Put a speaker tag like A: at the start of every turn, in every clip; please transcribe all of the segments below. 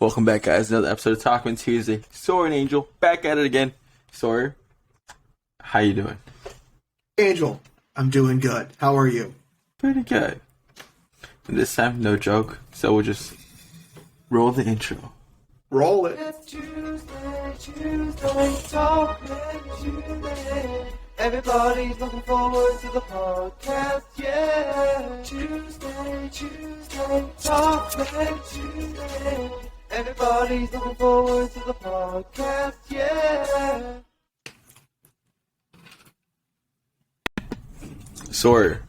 A: Welcome back, guys. Another episode of Talkmen Tuesday. Sawyer and Angel back at it again. Sawyer, how you doing?
B: Angel, I'm doing good. How are you?
A: Pretty good. And this time, no joke. So we'll just roll the intro.
B: Roll it.
C: It's Tuesday, Talkmen Tuesday. Everybody's looking forward to the podcast, yeah. Tuesday, Talkmen Tuesday. Everybody's looking forward to the podcast, yeah.
A: Sawyer.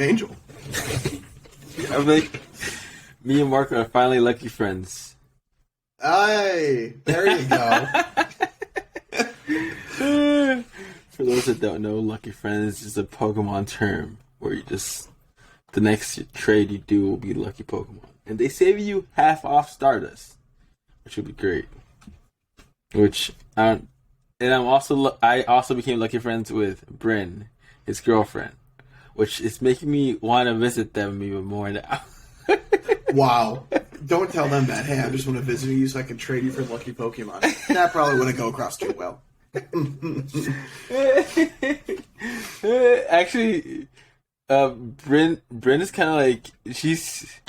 B: Angel.
A: I think me and Mark are finally lucky friends.
B: Hey, there you go.
A: For those that don't know, Lucky Friends is a Pokemon term where you just, the next trade you do will be Lucky Pokemon. And they save you half off Stardust, which would be great. I also became Lucky Friends with Bryn, his girlfriend, which is making me want to visit them even more now.
B: Wow. Don't tell them that. Hey, I just want to visit you so I can trade you for lucky Pokemon. That probably wouldn't go across too well.
A: Actually, Bryn is kind of like, she's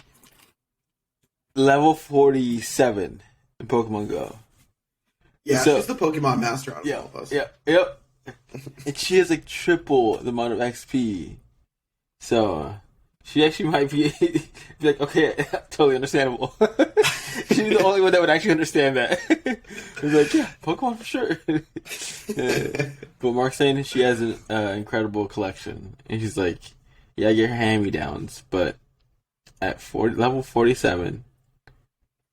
A: level 47 in Pokemon Go.
B: Yeah,
A: So-
B: she's the Pokemon master out of all of us.
A: Yep. And she has like triple the amount of XP. So she actually might be like, okay, totally understandable. She's the only one that would actually understand that. It's like, yeah, Pokemon for sure. But Mark's saying she has an incredible collection. And she's like, yeah, I get her hand-me-downs, but at level 47,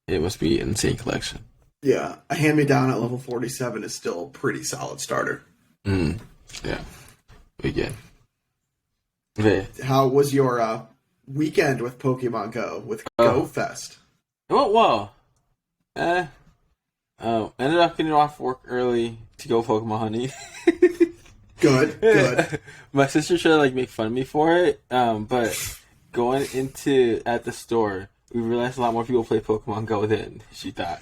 A: it must be an insane collection.
B: Yeah, a hand-me-down at level 47 is still a pretty solid starter.
A: Yeah. Again. Okay.
B: How was your weekend with Pokemon Go, with Go Fest?
A: It went well. Ended up getting off work early to go Pokemon hunting.
B: Good.
A: My sister tried to like make fun of me for it, but going at the store, we realized a lot more people play Pokemon Go than she thought.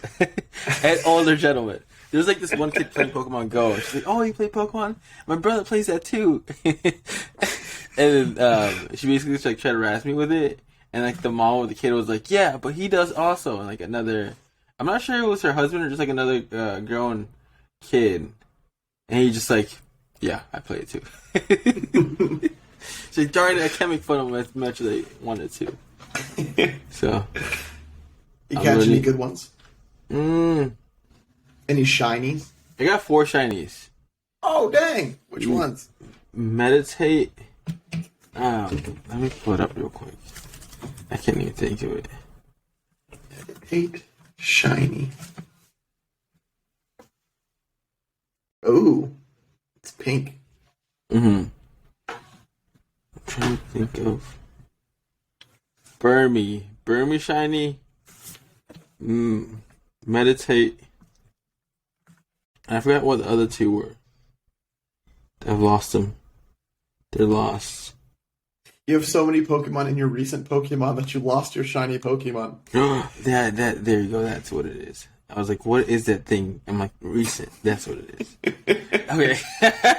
A: And older gentlemen. There's like this one kid playing Pokemon Go, and she's like, "Oh, you play Pokemon? My brother plays that too." And then she basically just like tried to harass me with it, and like the mom of the kid was like, "Yeah, but he does also." And like another, I'm not sure it was her husband or just like another grown kid, and he just like, "Yeah, I play it too." She's like, "Darn it, I can't make fun of him as much as I wanted to." So,
B: You catch any good ones? Any shinies?
A: I got 4 shinies.
B: Oh, dang. Which ones?
A: Meditate. Let me pull it up real quick. I can't even think of it.
B: 8 shiny. Oh, it's pink.
A: I'm trying to think of Burmy shiny. Meditate. I forgot what the other 2 were. I've lost them. They're lost.
B: You have so many Pokemon in your recent Pokemon that you lost your shiny Pokemon.
A: that there you go. That's what it is. I was like, what is that thing? I'm like, recent. That's what it is. Okay.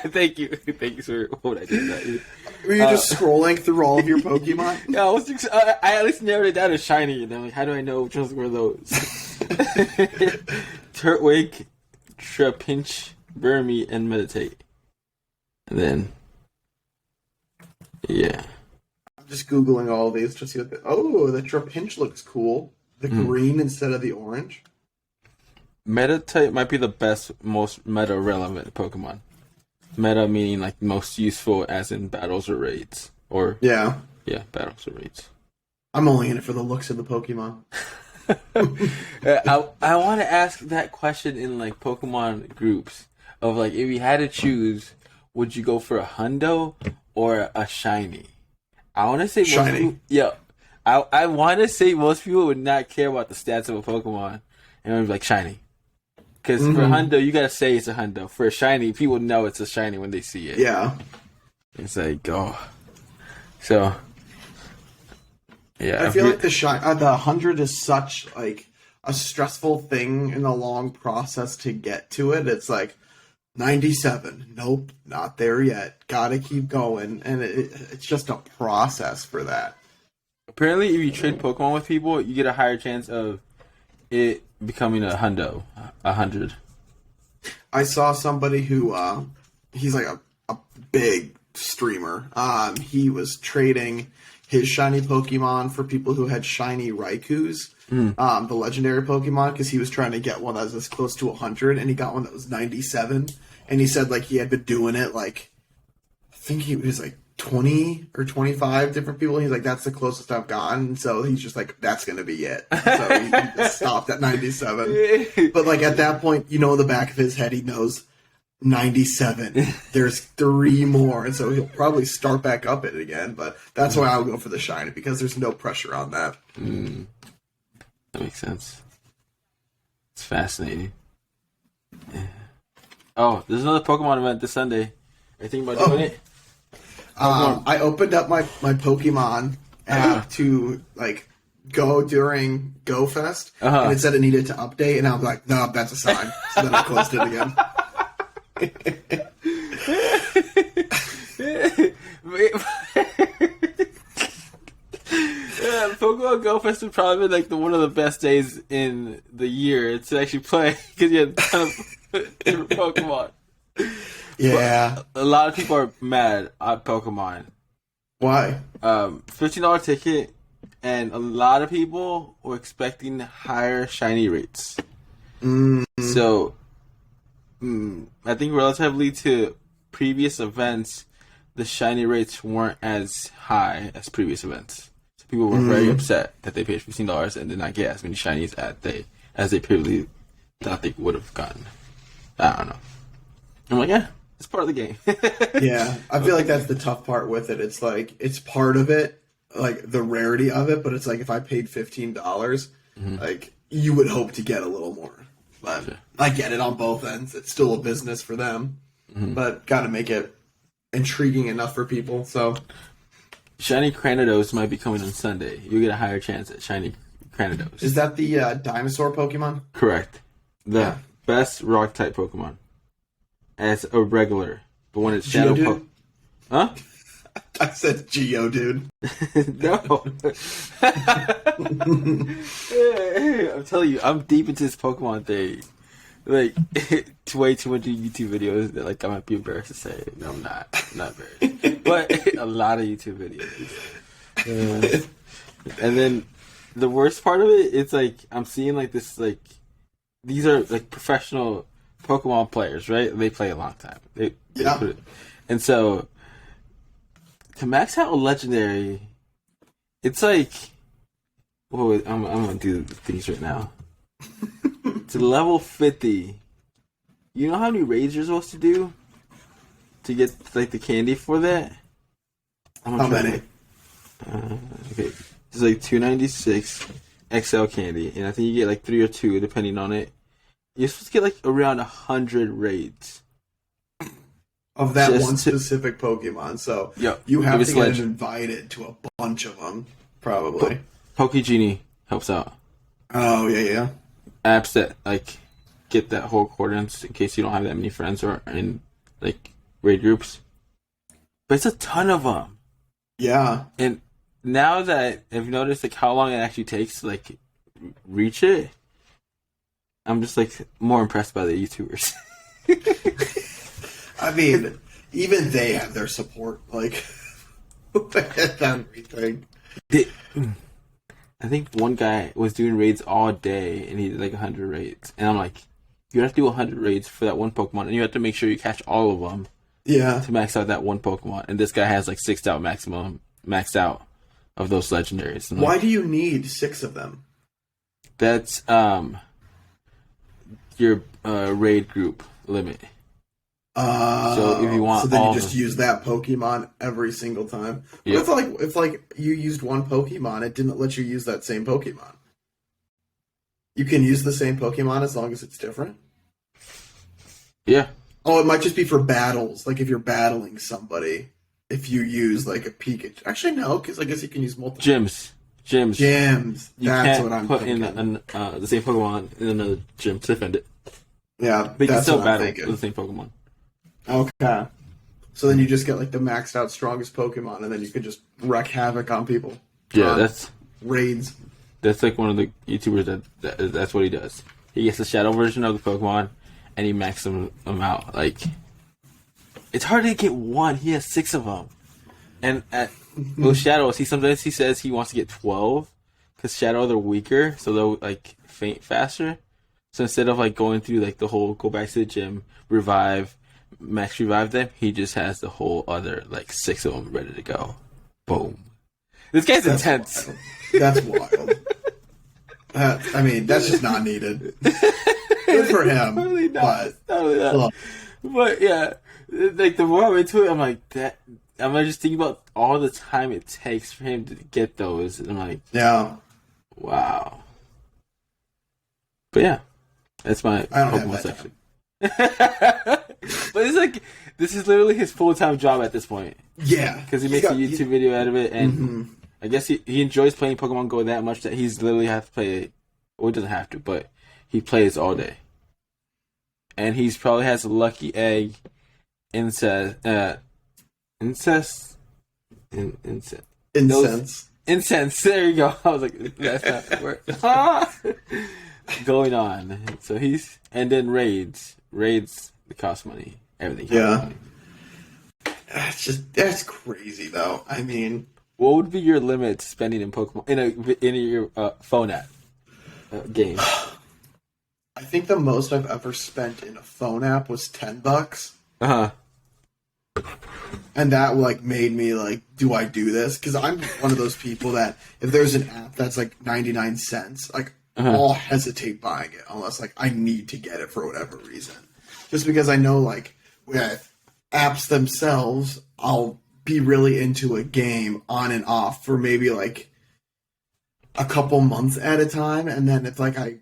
A: Thank you for what I did that.
B: Were you just scrolling through all of your Pokemon?
A: Yeah, I at least narrowed it down to shiny, and I'm like, how do I know which ones were those? Turtwig, Trapinch, Burmy, and Meditate. And then, yeah.
B: I'm just Googling all of these to see what the Trapinch looks cool. The green instead of the orange.
A: Meditate might be the best, most meta-relevant Pokemon. Meta meaning like most useful as in battles or raids. Or
B: Yeah.
A: Yeah, battles or raids.
B: I'm only in it for the looks of the Pokemon.
A: I want to ask that question in like Pokemon groups of like, if you had to choose, would you go for a hundo or a shiny? I want to say
B: Shiny.
A: I want to say most people would not care about the stats of a Pokemon and it would be like shiny. Because for a hundo, you gotta say it's a hundo. For a shiny, people know it's a shiny when they see it.
B: Yeah.
A: It's like, oh. So, yeah.
B: I feel like the 100 is such like a stressful thing in the long process to get to it. It's like 97. Nope, not there yet. Gotta keep going. And it's just a process for that.
A: Apparently, if you trade Pokemon with people, you get a higher chance of it becoming a 100.
B: I saw somebody who, he's like a big streamer. He was trading his shiny Pokemon for people who had shiny Raikus, the legendary Pokemon, because he was trying to get one that was as close to 100, and he got one that was 97. And he said, like, he had been doing it, like, I think he was like 20 or 25 different people. He's like, that's the closest I've gotten. So he's just like, that's going to be it. So he just stopped at 97. But, like, at that point, in the back of his head, he knows 97. There's 3 more. And so he'll probably start back up it again. But that's why I would go for the shiny, because there's no pressure on that.
A: That makes sense. It's fascinating. Oh, there's another Pokemon event this Sunday. Are you thinking about doing it?
B: I opened up my Pokemon app to like go during Go Fest, and it said it needed to update, and I was like, no, that's a sign. So then I closed it again.
A: Yeah, Pokemon Go Fest would probably be like one of the best days in the year to actually play, because you had a ton of different Pokemon.
B: Yeah.
A: But a lot of people are mad at Pokemon.
B: Why?
A: $15 ticket, and a lot of people were expecting higher shiny rates. So, I think relatively to previous events, the shiny rates weren't as high as previous events. So people were very upset that they paid $15 and did not get as many shinies as they previously thought they would have gotten. I don't know. I'm like, yeah, it's part of the game.
B: Yeah, I feel like that's the tough part with it. It's like, it's part of it, like the rarity of it, but it's like if I paid $15, like you would hope to get a little more. But I get it on both ends. It's still a business for them, but got to make it intriguing enough for people. So,
A: Shiny Cranidos might be coming on Sunday. You get a higher chance at Shiny Cranidos.
B: Is that the dinosaur Pokemon?
A: Correct. The best rock type Pokemon. As a regular. But when it's Shadow
B: Geodude?
A: Huh?
B: I said Geodude.
A: No. I'm telling you, I'm deep into this Pokemon thing. Like, it's way too many YouTube videos that, like, I might be embarrassed to say. No, I'm not. I'm not embarrassed. But a lot of YouTube videos. And then the worst part of it, it's like, I'm seeing, like, this, like, these are, like, professional Pokemon players, right? They play a long time. They put it, and so to max out a legendary, it's like, I'm gonna do things right now. To level 50, you know how many raids you're supposed to do to get like the candy for that?
B: How many?
A: Okay, it's like 296 XL candy, and I think you get like 3 or 2 depending on it. You're supposed to get like around 100 raids
B: of that one specific Pokemon. So you have to get invited to a bunch of them, probably.
A: Pokegenie helps out.
B: Oh, yeah.
A: Apps that like get that whole accordance in case you don't have that many friends or in like raid groups. But it's a ton of them. Yeah. And now that I've noticed like how long it actually takes to like reach it, I'm just like more impressed by the YouTubers.
B: I mean, even they have their support, like everything.
A: I think one guy was doing raids all day, and he did like 100 raids. And I'm like, you have to do 100 raids for that one Pokemon, and you have to make sure you catch all of them.
B: Yeah.
A: To max out that one Pokemon, and this guy has like 6 out maxed out of those legendaries.
B: Why do you need 6 of them?
A: That's your raid group limit. So if you want,
B: so then you just use that Pokemon every single time. Yeah. If you used one Pokemon, it didn't let you use that same Pokemon. You can use the same Pokemon as long as it's different.
A: Yeah.
B: Oh, it might just be for battles. Like if you're battling somebody, if you use like a Pikachu. Actually, no, because I guess you can use multiple
A: gyms. Gyms.
B: Gyms.
A: You
B: That's
A: can't
B: what I'm
A: put
B: thinking.
A: in the same Pokemon in another gym to defend it.
B: Yeah,
A: They can
B: that's
A: still
B: what I'm
A: battle
B: thinking.
A: with the same Pokemon.
B: Okay. So then you just get like the maxed out strongest Pokemon, and then you can just wreak havoc on people.
A: Yeah, that's
B: raids.
A: like one of the YouTubers that's what he does. He gets the shadow version of the Pokemon, and he maxes them out. Like, it's hard to get one. He has 6 of them, and with shadows, sometimes he says he wants to get 12 because shadow they're weaker, so they'll like faint faster. So instead of like going through like the whole go back to the gym, max revive them, he just has the whole other like 6 of them ready to go. Boom. This guy's intense.
B: Wild. That's wild. I mean, that's just not needed. Good for him.
A: Totally not.
B: But,
A: Totally not.
B: look,
A: But yeah, like the more I'm into it, I'm like that. I'm just thinking about all the time it takes for him to get those, and I'm like,
B: yeah.
A: wow. But yeah, that's my
B: I don't have
A: Pokemon
B: that
A: section. But it's like this is literally his full-time job at this point
B: Yeah.
A: because he makes a YouTube video out of it, and I guess he enjoys playing Pokemon Go that much that he's literally have to play it. Well, he doesn't have to, but he plays all day. And he's probably has a lucky egg incense. Incense. There you go. I was like, that's not the word. Going on. So and then raids. Raids that cost money. Everything costs money.
B: That's crazy though. I mean,
A: what would be your limit to spending in Pokemon in your phone app game?
B: I think the most I've ever spent in a phone app was $10. And that like made me like, do I do this? Because I'm one of those people that if there's an app that's like 99 cents, like I'll hesitate buying it unless like I need to get it for whatever reason. Just because I know like with apps themselves, I'll be really into a game on and off for maybe like a couple months at a time, and then if like I'm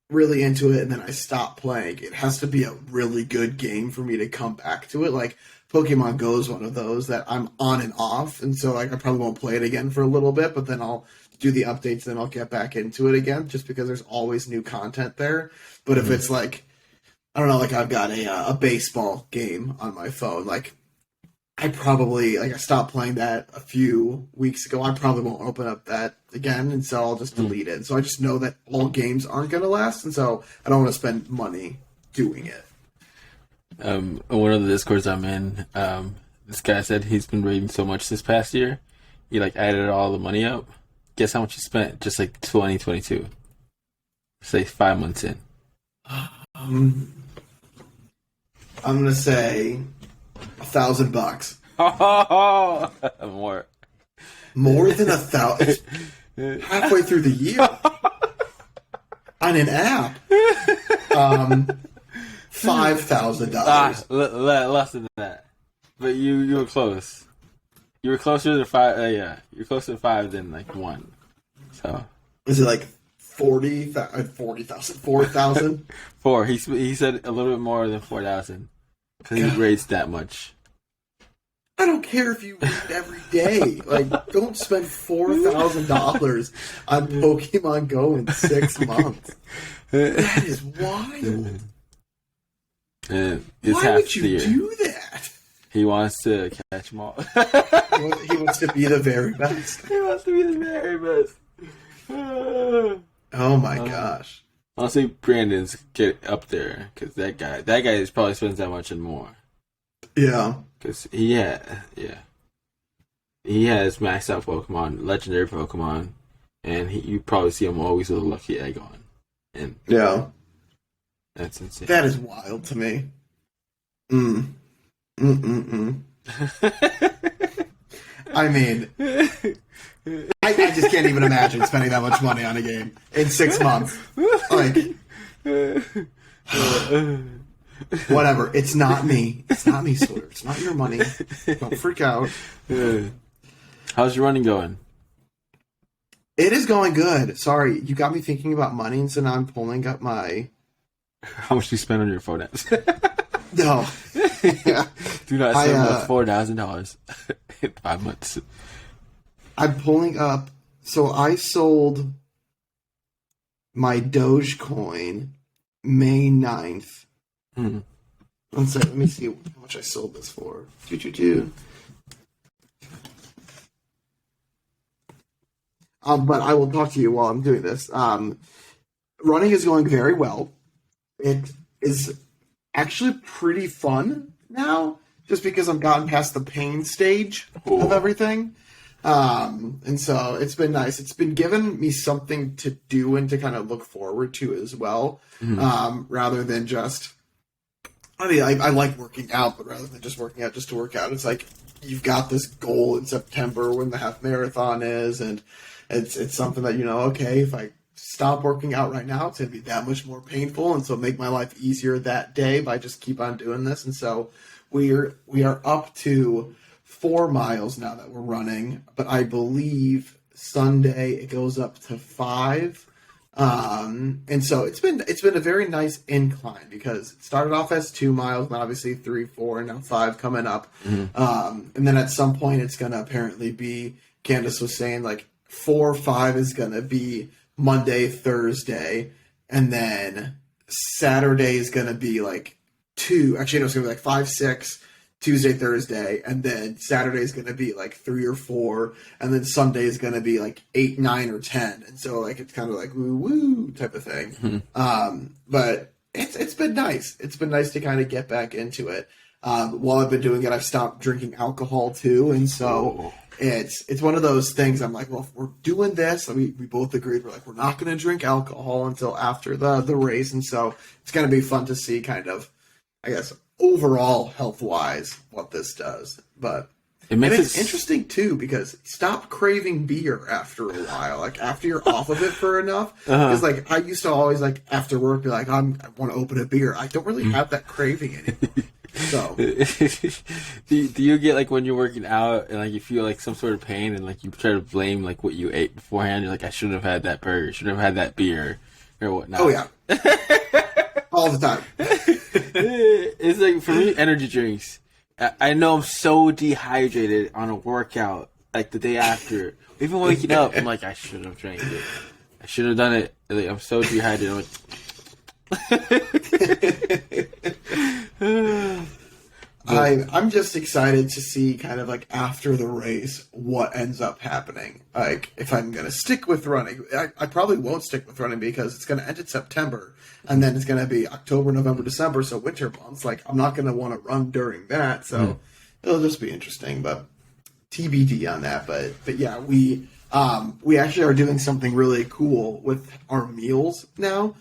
B: really into it and then I stop playing, it has to be a really good game for me to come back to it. Like Pokemon Go is one of those that I'm on and off, and so like I probably won't play it again for a little bit, but then I'll do the updates, then I'll get back into it again, just because there's always new content there. But if it's like, I don't know, like I've got a baseball game on my phone, like I stopped playing that a few weeks ago. I probably won't open up that again, and so I'll just delete it. So I just know that all games aren't going to last, and so I don't want to spend money doing it.
A: One of the Discords I'm in, this guy said he's been raiding so much this past year, he like added all the money up. Guess how much he spent just like 2022? Say 5 months in.
B: I'm gonna say $1,000. More than 1,000. Halfway through the year on an app. $5,000.
A: Less than that. But you were close. You were closer to 5. Yeah, you're closer to 5 than like 1. So
B: is it like 40,000? 4,000?
A: 4. He said a little bit more than 4,000 because he raised that much.
B: I don't care if you read every day. Like, don't spend $4,000 on Pokemon Go in 6 months. That is wild. Why would you do that?
A: He wants to catch them all.
B: He wants to be the very best.
A: He wants to be the very best.
B: Oh my gosh.
A: Honestly, Brandon's get up there because that guy probably spends that much and more.
B: Yeah.
A: Because he has maxed out Pokemon, legendary Pokemon, and you probably see him always with a lucky egg on. And
B: yeah.
A: That's insane.
B: That is wild to me. I mean, I just can't even imagine spending that much money on a game in 6 months. Like, whatever. It's not me. It's not me, Sawyer. It's not your money. Don't freak out.
A: How's your running going?
B: It is going good. Sorry, you got me thinking about money, and so now I'm pulling up my...
A: How much do you spend on your phone apps?
B: No. Yeah.
A: Do not spend $4,000 in 5 months.
B: I'm pulling up So I sold my Dogecoin May 9th.
A: Hmm.
B: One second, let me see how much I sold this for. Doo. But I will talk to you while I'm doing this. Running is going very well. It is actually pretty fun now, just because I've gotten past the pain stage of everything. And so it's been nice. It's been giving me something to do and to kind of look forward to as well, rather than just. I mean, I like working out, but rather than just working out just to work out, it's like you've got this goal in September when the half marathon is, and it's something that, okay, if I stop working out right now, it's going to be that much more painful, and so make my life easier that day by just keep on doing this. And so we are up to 4 miles now that we're running, but I believe Sunday it goes up to 5. And so it's been a very nice incline, because it started off as 2 miles, and obviously 3, 4, and now 5 coming up. And then at some point it's going to apparently be, Candace was saying, like 4, 5 is going to be Monday, Thursday, and then Saturday is going to be like 2. Actually, no, it's going to be like 5, 6. Tuesday, Thursday, and then Saturday is going to be like 3 or 4, and then Sunday is going to be like 8, 9, or 10, and so like it's kind of like woo woo type of thing. But it's been nice. It's been nice to kind of get back into it. While I've been doing it, I've stopped drinking alcohol too, and so it's one of those things. I'm like, well, if we're doing this, we both agreed. We're like, we're not going to drink alcohol until after the race, and so it's going to be fun to see kind of, I guess, overall health-wise what this does. But it's interesting too, because stop craving beer after a while, like after you're off of it for enough. Because like I used to always, like after work, be like, I want to open a beer. I don't really have that craving anymore. So
A: do you get, like, when you're working out and like you feel like some sort of pain, and like you try to blame like what you ate beforehand? You're like, I shouldn't have had that burger, shouldn't have had that beer, or whatnot.
B: Oh yeah. All the time.
A: It's like, for me, energy drinks. I know I'm so dehydrated on a workout, like the day after. Even waking up, I'm like, I should have drank it. I should have done it. Like, I'm so dehydrated.
B: I'm just excited to see kind of like after the race what ends up happening. Like if I'm going to stick with running, I probably won't stick with running, because it's going to end in September, and then it's going to be October, November, December, so winter months. Like I'm not going to want to run during that, so it'll just be interesting. But TBD on that. But yeah, we actually are doing something really cool with our meals now,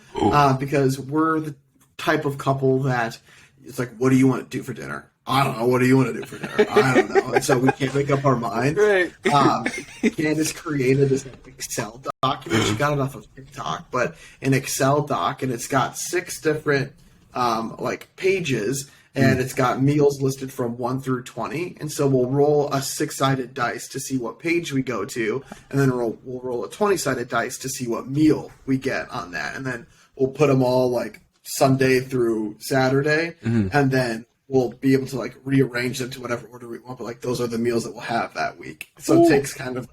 B: because we're the type of couple that it's like, what do you want to do for dinner? I don't know. What do you want to do for dinner? I don't know. And so we can't make up our mind.
A: Right.
B: Candace created this Excel document. She got it off of TikTok, but an Excel doc, and it's got 6 different like pages, and it's got meals listed from 1 through 20. And so we'll roll a 6-sided dice to see what page we go to, and then we'll roll a 20-sided dice to see what meal we get on that, and then we'll put them all like Sunday through Saturday, and then we'll be able to like rearrange them to whatever order we want, but like those are the meals that we'll have that week. So it takes kind of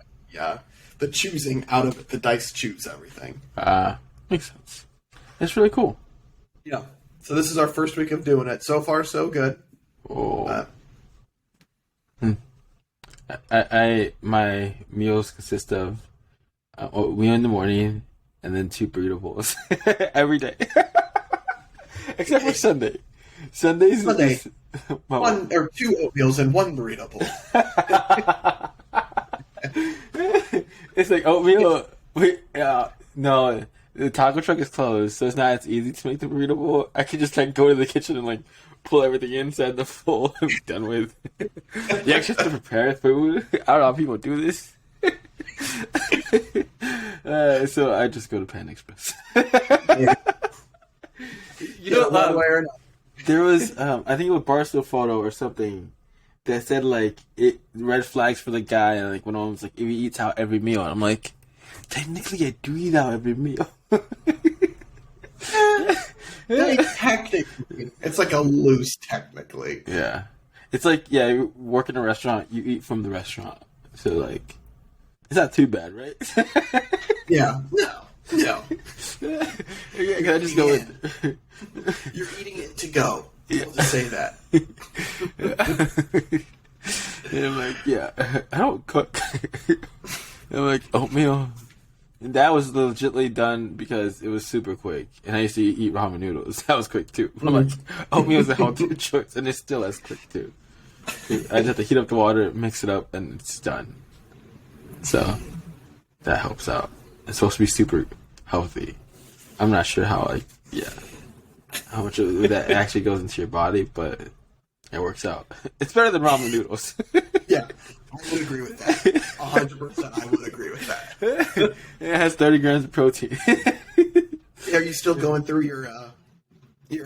B: the choosing out of it. The dice choose everything.
A: Makes sense. That's really cool.
B: Yeah. So this is our first week of doing it. So far, so good.
A: My meals consist of oatmeal in the morning and then 2 burrito bowls every day, except for Sunday. Sunday.
B: One or 2 oatmeals and 1 burrito bowl.
A: It's like oatmeal. No, the taco truck is closed, so it's not as easy to make the burrito bowl. I could just like go to the kitchen and like pull everything inside the bowl and be done with. You actually have to prepare food. I don't know how people do this. So I just go to Pan Express.
B: One way or another.
A: There was, I think it was Barstool Photo or something that said like red flags for the guy, and like when I was like, if he eats out every meal, and I'm like, technically I do eat out every meal.
B: Technically, it's like a loose technically.
A: Yeah, it's like, you work in a restaurant, you eat from the restaurant, so like It's not too bad, right?
B: Yeah. No.
A: Yeah, can I just go with?
B: You're eating it to go. We'll just say that.
A: And I'm like, yeah, I don't cook. I'm like, oatmeal. And that was legitimately done because it was super quick. And I used to eat ramen noodles. That was quick too. I'm like, oatmeal is a healthier choice, and it's still as quick too. I just have to heat up the water, mix it up, and it's done. So that helps out. It's supposed to be super healthy. I'm not sure how how much of that actually goes into your body, but it works out. It's better than ramen noodles.
B: Yeah, I would agree with that. 100%, I would agree with that.
A: It has 30 grams of protein.
B: Are you still going through your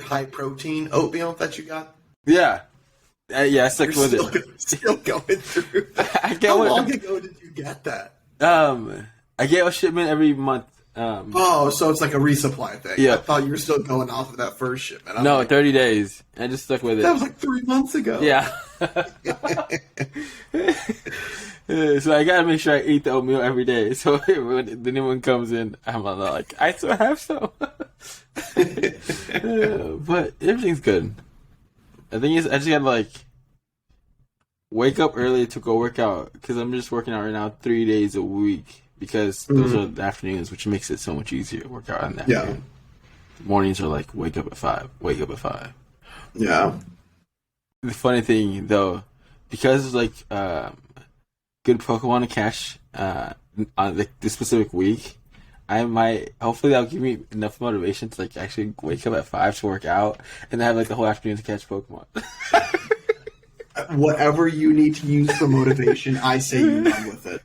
B: high protein oatmeal that you got?
A: Yeah. I stuck with it.
B: Still going through.
A: How
B: long ago did you get that?
A: I get a shipment every month.
B: So it's like a resupply thing.
A: Yeah.
B: I thought you were still going off of that first shipment.
A: No, 30 days. I just stuck with it.
B: That was like 3 months ago.
A: Yeah. So I gotta make sure I eat the oatmeal every day. So when the new one comes in, I'm like, I still have some. But everything's good. The thing is, I just gotta wake up early to go work out because I'm just working out right now 3 days a week because those are the afternoons, which makes it so much easier to work out in the afternoon. Mornings are like wake up at 5.
B: Yeah.
A: The funny thing though, because it's good Pokemon to catch on this specific week, hopefully that'll give me enough motivation to actually wake up at 5 to work out and have the whole afternoon to catch Pokemon.
B: Whatever you need to use for motivation, I say you run with it.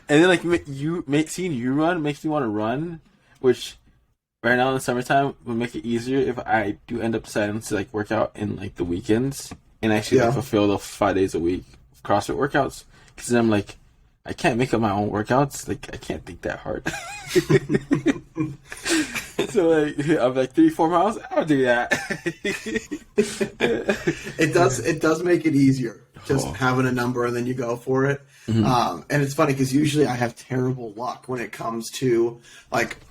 A: And then seeing you run makes me want to run, which right now in the summertime would make it easier if I do end up deciding to work out in the weekends and actually fulfill the 5 days a week of CrossFit workouts. Because then I'm I can't make up my own workouts. I can't think that hard. So I'm 3-4 miles. I'll do that.
B: It does make it easier just having a number and then you go for it. And it's funny because usually I have terrible luck when it comes to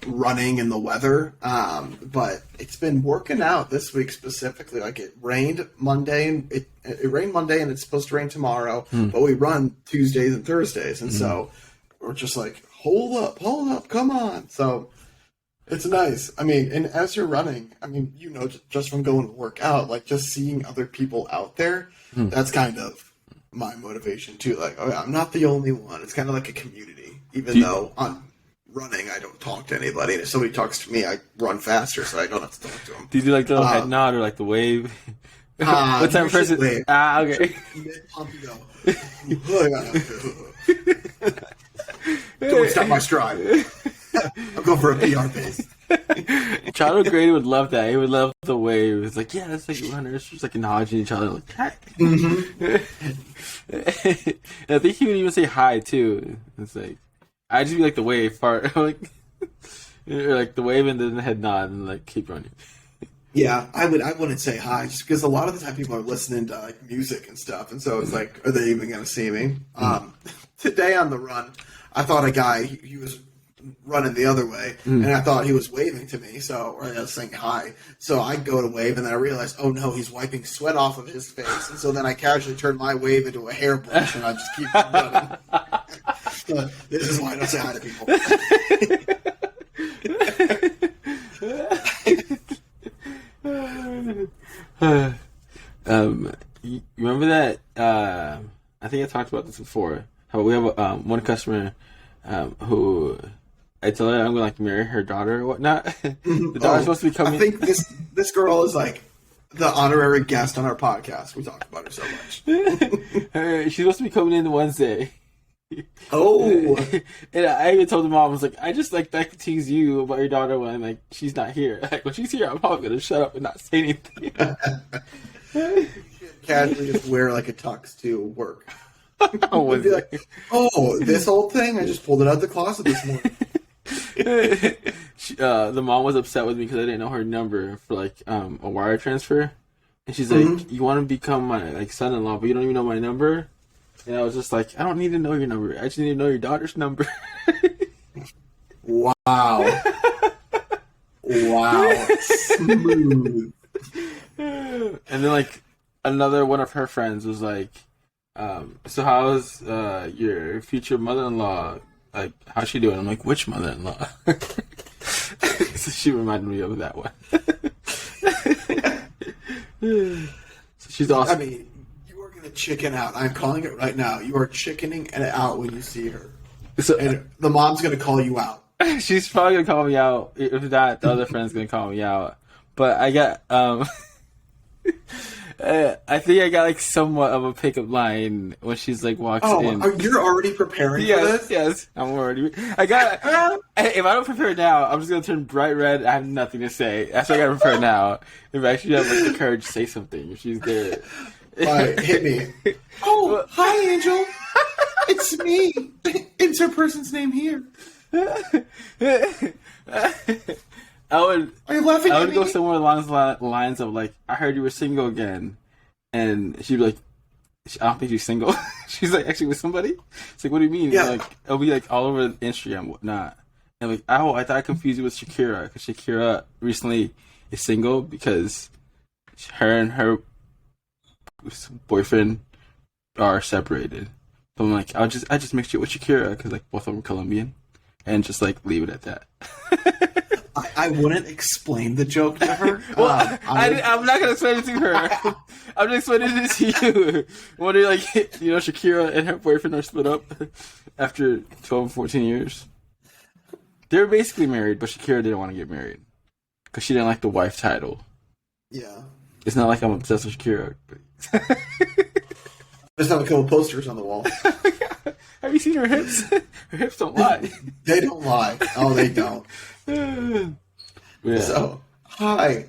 B: running in the weather. But it's been working out this week specifically. It rained Monday and it rained Monday and it's supposed to rain tomorrow. But we run Tuesdays and Thursdays, and so we're just hold up, come on. So it's nice. I mean, and as you're running, just from going to work out, just seeing other people out there, that's kind of my motivation too. I'm not the only one. It's kind of like a community, even though on running, I don't talk to anybody. And if somebody talks to me, I run faster, so I don't have to talk to them.
A: Do you do the little head nod or the wave? What type of person?
B: Wave.
A: Okay.
B: Mid-pump, you go. Don't stop my stride. I'm going for a PR pace.
A: Childhood Grady would love that. He would love the wave. It's it's runners just acknowledging each other and I think he would even say hi too. It's I just be the wave part. Or the wave and then the head nod and keep running.
B: Yeah, I wouldn't say hi just because a lot of the time people are listening to music and stuff, and so it's are they even gonna see me? Today on the run, I thought a guy he was running the other way, and I thought he was waving to me, or I was saying hi. So I go to wave, and then I realized, oh no, he's wiping sweat off of his face, and so then I casually turn my wave into a hairbrush, and I just keep on running. So this is why I don't say hi to people.
A: You remember that? I think I talked about this before. How we have one customer who I tell her I'm going to marry her daughter or whatnot. The daughter's supposed to be coming.
B: I think this girl is the honorary guest on our podcast. We talk about her so much.
A: She's supposed to be coming in Wednesday.
B: Oh,
A: and I even told the mom, I was I just like to tease you about your daughter when she's not here. When she's here, I'm probably gonna shut up and not say anything.
B: Casually just wear a tux to work.
A: Oh,
B: be this old thing? I just pulled it out of the closet this morning.
A: The mom was upset with me because I didn't know her number for a wire transfer, and she's like, "You want to become my son-in-law, but you don't even know my number." And I was just like, I don't need to know your number. I just need to know your daughter's number.
B: Wow. Wow. Smooth.
A: And then like another one of her friends was like, so how's your future mother-in-law? Like, how's she doing? I'm like, which mother-in-law? So she reminded me of that one. So she's awesome.
B: I mean, you are gonna chicken out. I'm calling it right now. You are chickening it out when you see her,
A: So,
B: and the mom's gonna call you out.
A: she's probably gonna call me out. If not, the other friend's gonna call me out. But I got I think I got like somewhat of a pickup line when she's like walks in.
B: You're already preparing for
A: Yes,
B: this?
A: yes, I'm already. I got. If I don't prepare now, I'm just gonna turn bright red. I have nothing to say. That's why I gotta prepare now. If I actually have like the courage to say something, if she's there.
B: All right, hit me. Oh, hi, Angel. It's me. Insert person's name here.
A: I would.
B: Are you laughing
A: I
B: at
A: would go
B: me?
A: somewhere along the lines of like, I heard you were single again, and she'd be like, I don't think she's single. She's like, actually with somebody. It's like, what do you mean?
B: Yeah.
A: Like, it'll be like all over Instagram, and whatnot. And like, oh, I thought I confused you with Shakira because Shakira recently is single because her and her boyfriend are separated. So I'm like, I just mixed you with Shakira because like both of them are Colombian, and just like leave it at that.
B: I wouldn't explain the joke to her.
A: Well, I'm not gonna explain it to her. I'm just explaining it to you. Wonder like, Shakira and her boyfriend are split up after 12, 14 years. They were basically married, but Shakira didn't want to get married because she didn't like the wife title.
B: Yeah.
A: It's not like I'm obsessed with Shakira. But...
B: Just have a couple posters on the wall.
A: Have you seen her hips? Her hips don't lie.
B: They don't lie. Oh, they don't.
A: Yeah.
B: So, hi.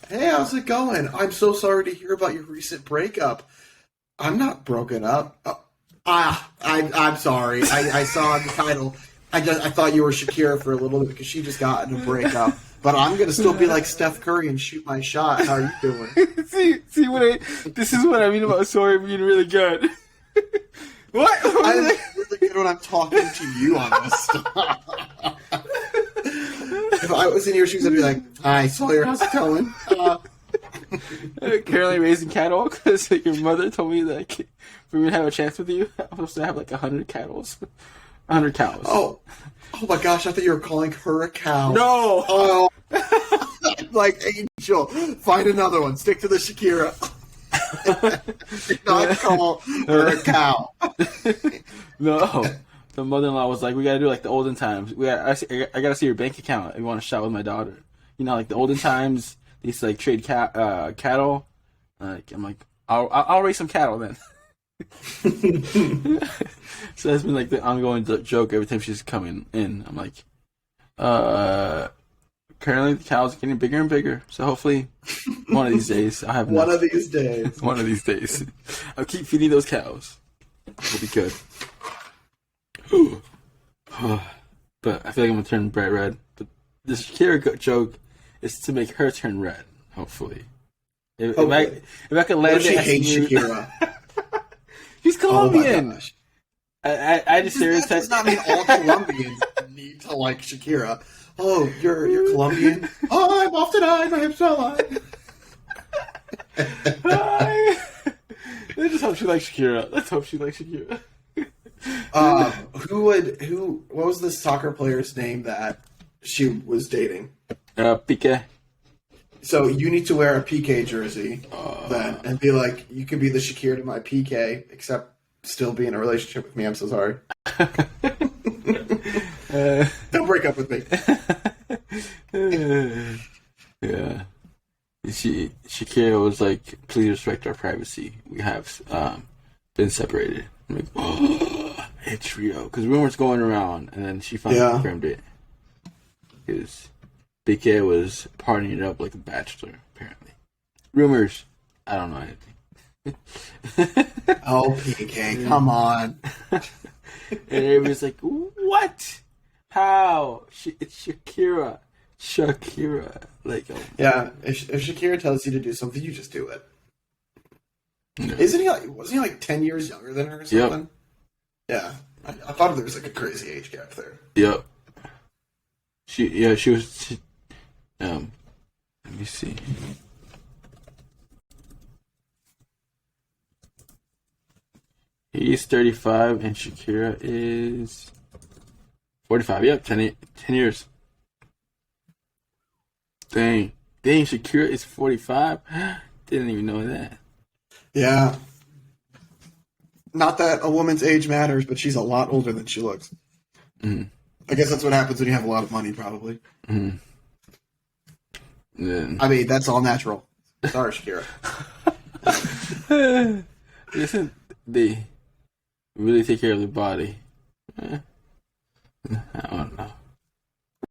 B: Hey, how's it going? I'm so sorry to hear about your recent breakup. I'm not broken up. I'm sorry. I saw the title. I thought you were Shakira for a little bit because she just got in a breakup. But I'm gonna still be like Steph Curry and shoot my shot. How are you doing?
A: see this is what I mean about sorry being really good. What?
B: I'm really good when I'm talking to you on this stuff. If I was in your shoes, I'd be like, "Hi, Sawyer, how's it going?"
A: Currently raising cattle because your mother told me that for me to have a chance with you, I'm supposed to have like 100 cattle. 100 cows.
B: Oh my gosh! I thought you were calling her a cow.
A: No.
B: Oh, like Angel, find another one. Stick to the Shakira. Do not call her a cow.
A: No. The mother-in-law was like, we gotta do like the olden times. I gotta see your bank account if you want to shop with my daughter. Like the olden times, they used to like trade cattle. I'm like, I'll raise some cattle then. So that's been like the ongoing joke every time she's coming in. I'm like, currently the cows are getting bigger and bigger. So hopefully one of these days I'll have
B: One of these days.
A: One of these days. I'll keep feeding those cows. It'll be good. But I feel like I'm gonna turn bright red. But this Shakira joke is to make her turn red. Hopefully, if I could land
B: she
A: it,
B: hates Shakira.
A: She's Colombian.
B: Oh my gosh.
A: I just
B: That
A: stereotype.
B: does not mean all Colombians need to like Shakira. Oh, you're Colombian. Oh, I'm off tonight. My hips don't lie.
A: Let's just hope she likes Shakira. Let's hope she likes Shakira.
B: What was the soccer player's name that she was dating?
A: Piqué.
B: So you need to wear a PK jersey then and be like, you can be the Shakira to my PK, except still be in a relationship with me. I'm so sorry. Don't break up with me.
A: Yeah. Shakira was like, please respect our privacy. We have been separated. I'm like, oh, it's real. Because rumors going around, and then she finally confirmed it. Because BK was partying it up like a bachelor, apparently. Rumors. I don't know anything.
B: Oh, PK, come on.
A: And everybody's like, what? How? It's Shakira. Shakira. Like,
B: Yeah, if Shakira tells you to do something, you just do it. Isn't he like? Wasn't he like 10 years younger than her or something? Yep. Yeah, I thought there was like a crazy age gap there.
A: Yep. She was. Let me see. He's 35 and Shakira is 45. Yep, 10 years. Dang, Shakira is 45? Didn't even know that.
B: Yeah. Not that a woman's age matters, but she's a lot older than she looks.
A: Mm-hmm.
B: I guess that's what happens when you have a lot of money, probably.
A: Mm-hmm. Yeah.
B: I mean, that's all natural. Sorry, Shakira.
A: Listen, they really take care of their body. I don't know.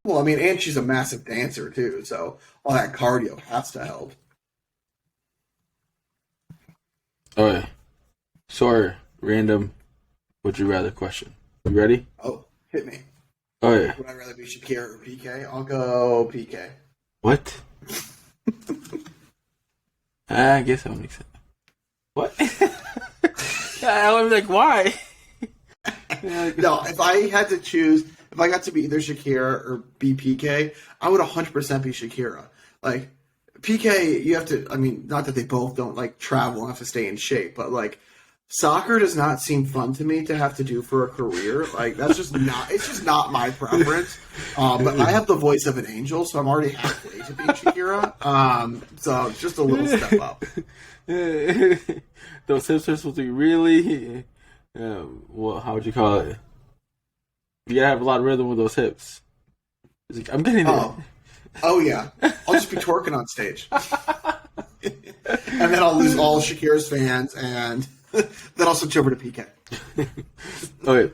B: Well, I mean, and she's a massive dancer, too, so all that cardio has to help.
A: Okay. Sorry, random would you rather question. You ready?
B: Oh, hit me.
A: Oh, yeah.
B: Would I rather be Shakira or PK? I'll go PK.
A: What? I guess that would make sense. What? I was like, why?
B: No, if I had to choose, if I got to be either Shakira or be PK, I would 100% be Shakira. Like, PK, you have to, I mean, not that they both don't, like, travel and have to stay in shape, but, like, soccer does not seem fun to me to have to do for a career. Like, that's just not, it's just not my preference. But I have the voice of an angel, so I'm already halfway to being Shakira. So just a little step up.
A: Those hips are supposed to be really, how would you call it? You gotta have a lot of rhythm with those hips. It's like, I'm getting it.
B: Oh, yeah. I'll just be twerking on stage. And then I'll lose all Shakira's fans, and then I'll switch over to PK.
A: Okay.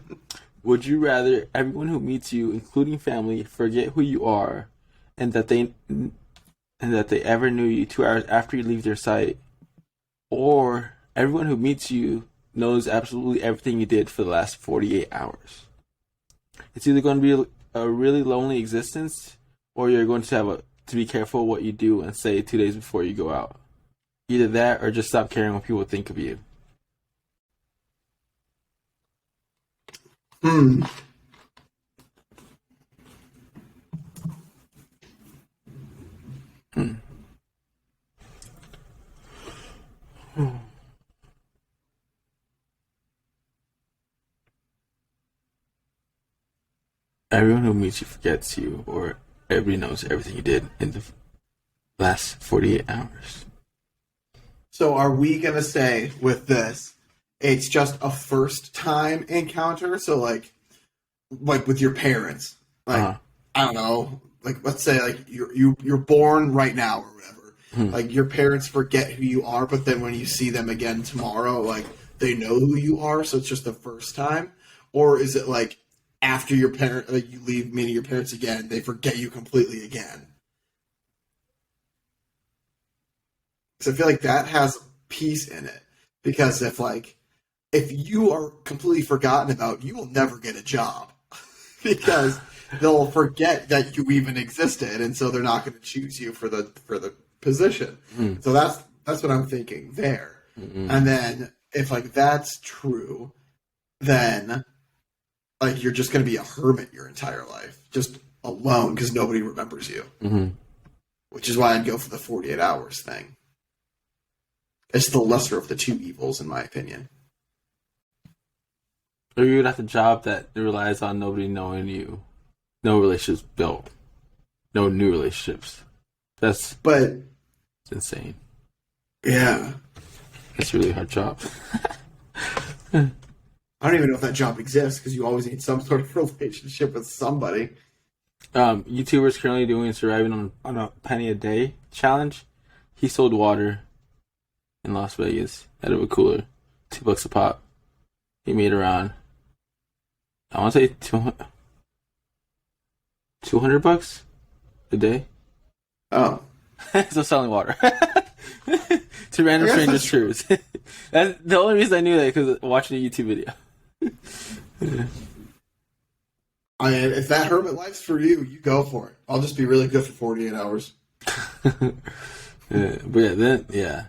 A: Would you rather everyone who meets you, including family, forget who you are, and that they ever knew you 2 hours after you leave their sight, or everyone who meets you knows absolutely everything you did for the last 48 hours? It's either going to be a really lonely existence, or you're going to have to be careful what you do and say 2 days before you go out. Either that, or just stop caring what people think of you. Everyone who meets you forgets you, or everybody knows everything you did in the last 48 hours.
B: So are we going to say with this, it's just a first time encounter? So like with your parents, like, I don't know, like let's say like you're born right now or whatever. Like your parents forget who you are, but then when you see them again tomorrow, like they know who you are. So it's just the first time. Or is it like after your parent, like you leave meeting your parents again, they forget you completely again? Because I feel like that has peace in it. Because if you are completely forgotten about, you will never get a job. Because they'll forget that you even existed, and so they're not going to choose you for the position. So that's what I'm thinking there. And then if like that's true, then like you're just going to be a hermit your entire life, just alone because nobody remembers you. Which is why I'd go for the 48 hours thing. It's the lesser of the two evils, in my opinion.
A: Or you would have a job that relies on nobody knowing you. No relationships built. No new relationships. That's insane.
B: Yeah.
A: It's a really hard job.
B: I don't even know if that job exists because you always need some sort of relationship with somebody.
A: YouTuber's currently surviving on a penny a day challenge. He sold water in Las Vegas out of a cooler, $2 a pop. He made around, I want to say $200 a day.
B: Oh,
A: so selling water to random strangers' crews. That's the only reason I knew that because watching a YouTube video.
B: I mean, if that hermit life's for you, you go for it. I'll just be really good for 48 hours.
A: But yeah,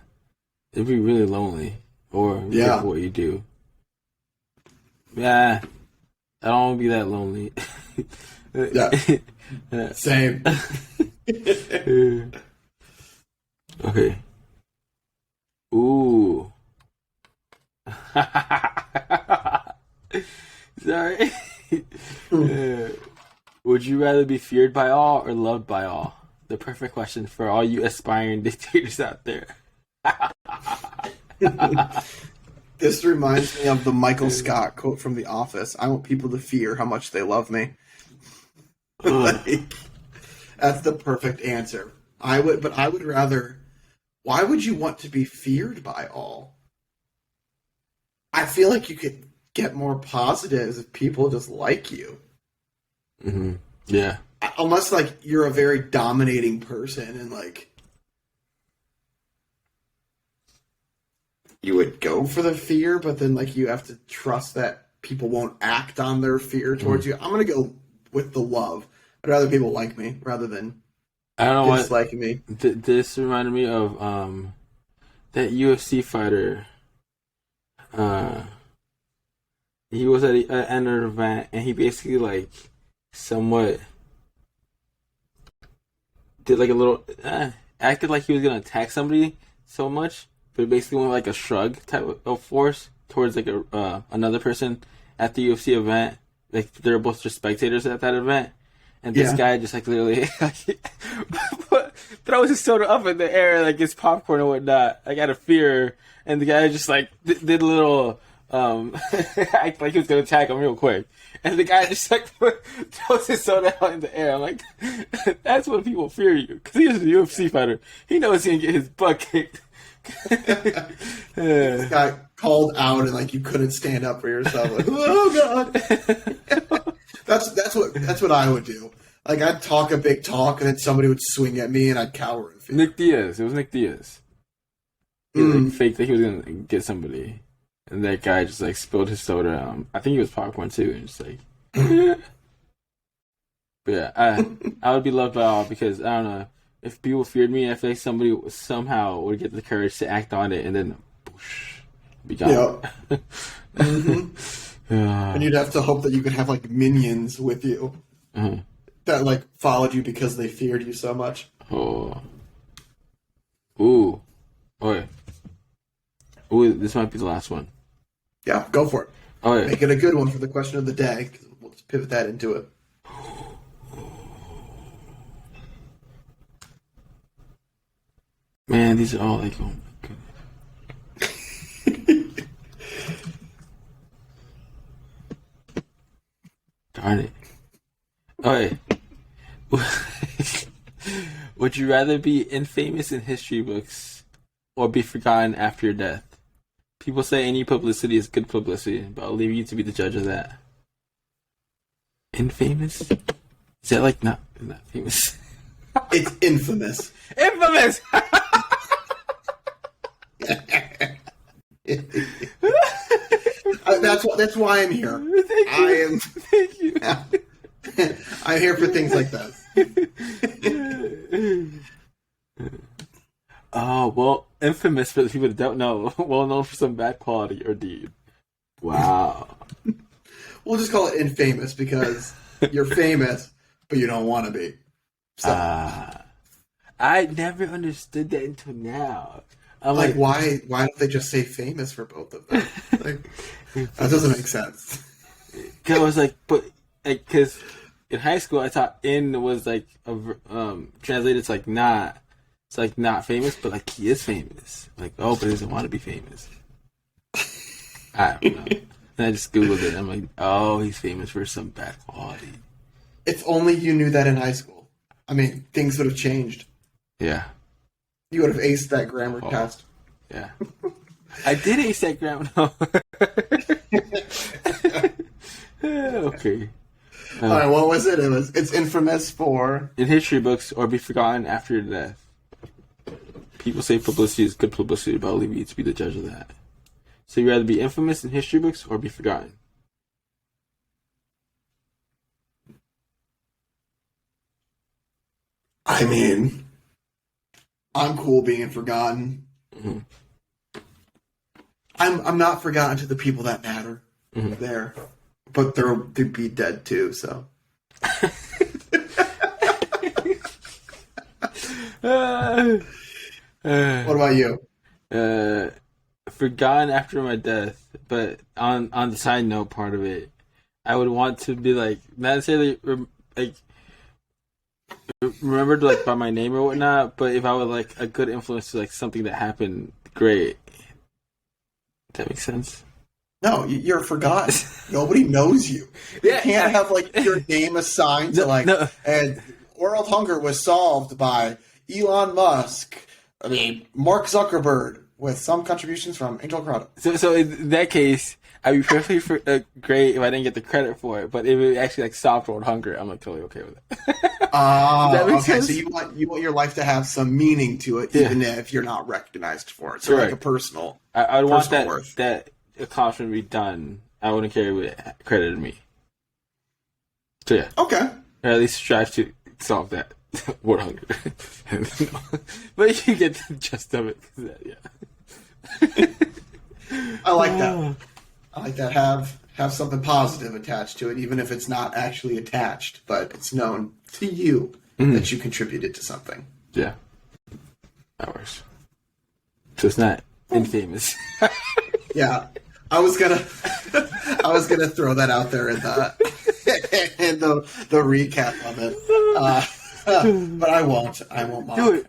A: it'd be really lonely. or be
B: Yeah.
A: careful what you do. Yeah, I don't want to be that lonely.
B: Yeah. Same.
A: Okay. Ooh. Sorry. Would you rather be feared by all or loved by all? The perfect question for all you aspiring dictators out there.
B: This reminds me of the Michael Scott quote from The Office. I want people to fear how much they love me. Like, that's the perfect answer. I would rather. Why would you want to be feared by all? I feel like you could get more positives if people just like you.
A: Mm-hmm. Yeah.
B: Unless, like, you're a very dominating person and, like, you would go for the fear, but then, like, you have to trust that people won't act on their fear towards you. I'm going to go with the love. I'd rather people like me rather than
A: I don't know
B: disliking me.
A: This reminded me of that UFC fighter. He was at an event and he basically like somewhat did like a little acted like he was gonna attack somebody so much, but it basically went like a shrug type of force towards like another person at the UFC event. Like they're both just spectators at that event, and this guy just like literally throws his soda up in the air like it's popcorn and whatnot. I got a fear, and the guy just like did a little act like he was gonna attack him real quick, and the guy just like throws his soda out in the air. I'm like, that's when people fear you, because he's a UFC fighter. He knows he can get his butt kicked.
B: This guy called out and like you couldn't stand up for yourself. Like, oh god, that's what I would do. Like I'd talk a big talk and then somebody would swing at me and I'd cower in fear.
A: Nick Diaz. It was Nick Diaz. He like faked that he was gonna get somebody, and that guy just like spilled his soda. I think he was popcorn too, and just like. But yeah, I would be loved by all because I don't know if people feared me. I feel like somebody somehow would get the courage to act on it, and then whoosh, be gone.
B: Yeah. And you'd have to hope that you could have like minions with you that like followed you because they feared you so much.
A: Oh. Ooh. Okay. Ooh, this might be the last one.
B: Yeah, go for it.
A: Oh, yeah.
B: Make it a good one for the question of the day. 'Cause we'll just pivot that into it.
A: Man, these are all like, oh my goodness. Darn it. Okay. Would you rather be infamous in history books or be forgotten after your death? People say any publicity is good publicity, but I'll leave you to be the judge of that. Infamous? Is that like not famous?
B: It's infamous.
A: Infamous!
B: That's why I'm here.
A: Thank you.
B: I'm here for things like that.
A: Oh, well, infamous for the people that don't know. Well known for some bad quality or deed. Wow.
B: We'll just call it infamous because you're famous, but you don't want to be. So,
A: I never understood that until now. I'm
B: like, why don't they just say famous for both of them? Like, that doesn't make sense.
A: Cause I was like, but because in high school I thought "in" was like translated to like not. It's like not famous, but like he is famous. Like but he doesn't want to be famous. I don't know. And I just googled it. And I'm like, oh, he's famous for some bad quality.
B: If only you knew that in high school. I mean, things would have changed.
A: Yeah.
B: You would have aced that grammar test.
A: Yeah. I did ace that grammar. Okay.
B: All right, what was it? It's infamous for
A: in history books or be forgotten after your death. People say publicity is good publicity, but I'll leave you to be the judge of that. So you'd rather be infamous in history books or be forgotten?
B: I mean, I'm cool being forgotten.
A: Mm-hmm.
B: I'm not forgotten to the people that matter there, but they'd be dead too. So. What about you?
A: Forgotten after my death, but on the side note part of it, I would want to be like not necessarily like remembered like by my name or whatnot, but if I was like a good influence to like something that happened, great. That makes sense.
B: No, you're forgotten. Nobody knows you. You can't have like your name assigned to like.
A: No.
B: And world hunger was solved by Elon Musk. I mean, Mark Zuckerberg with some contributions from Angel Corrado.
A: So in that case, I'd be perfectly great if I didn't get the credit for it. But if it actually like solved world hunger, I'm like totally okay with it.
B: Okay. Sense? So you want your life to have some meaning to it, even if you're not recognized for it. So like a personal.
A: I would want that
B: worth.
A: that accomplishment to be done. I wouldn't care if it credited me. So yeah.
B: Okay.
A: Or at least strive to solve that world hunger. But you get the gist of it. Yeah.
B: I like that. I like that. Have something positive attached to it, even if it's not actually attached, but it's known to you that you contributed to something.
A: Yeah. That works. So it's not infamous.
B: Yeah. I was gonna throw that out there in the recap of it. But I won't. Mark. Do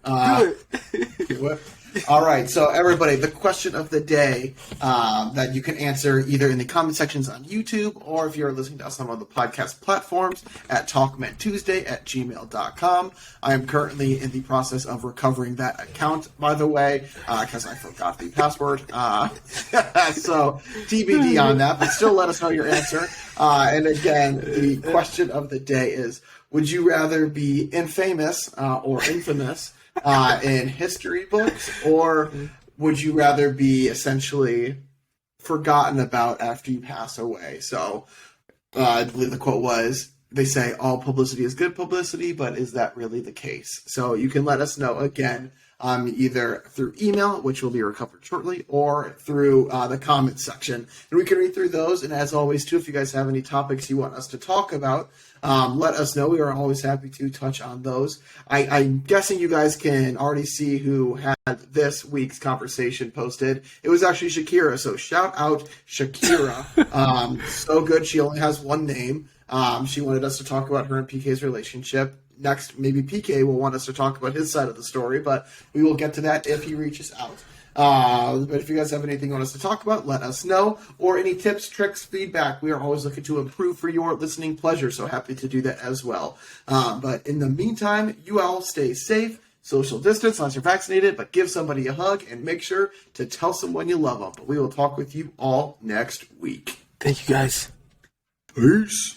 B: it. All right, so everybody, the question of the day that you can answer either in the comment sections on YouTube or if you're listening to us on one of the podcast platforms at talkmentuesday@gmail.com. I am currently in the process of recovering that account, by the way, because I forgot the password. So TBD on that, but still let us know your answer. And again, the question of the day is, would you rather be infamous or infamous in history books, or would you rather be essentially forgotten about after you pass away? So I believe the quote was, they say all publicity is good publicity, but is that really the case? So you can let us know again, either through email, which will be recovered shortly, or through the comment section. And we can read through those. And as always, too, if you guys have any topics you want us to talk about, let us know. We are always happy to touch on those. I'm guessing you guys can already see who had this week's conversation posted. It was actually Shakira. So shout out Shakira. So good. She only has one name. She wanted us to talk about her and PK's relationship. Next, maybe PK will want us to talk about his side of the story, but we will get to that if he reaches out. But if you guys have anything you want us to talk about, let us know. Or any tips, tricks, feedback. We are always looking to improve for your listening pleasure, so happy to do that as well. But in the meantime, you all stay safe, social distance unless you're vaccinated, but give somebody a hug and make sure to tell someone you love them. But we will talk with you all next week.
A: Thank you, guys.
B: Peace.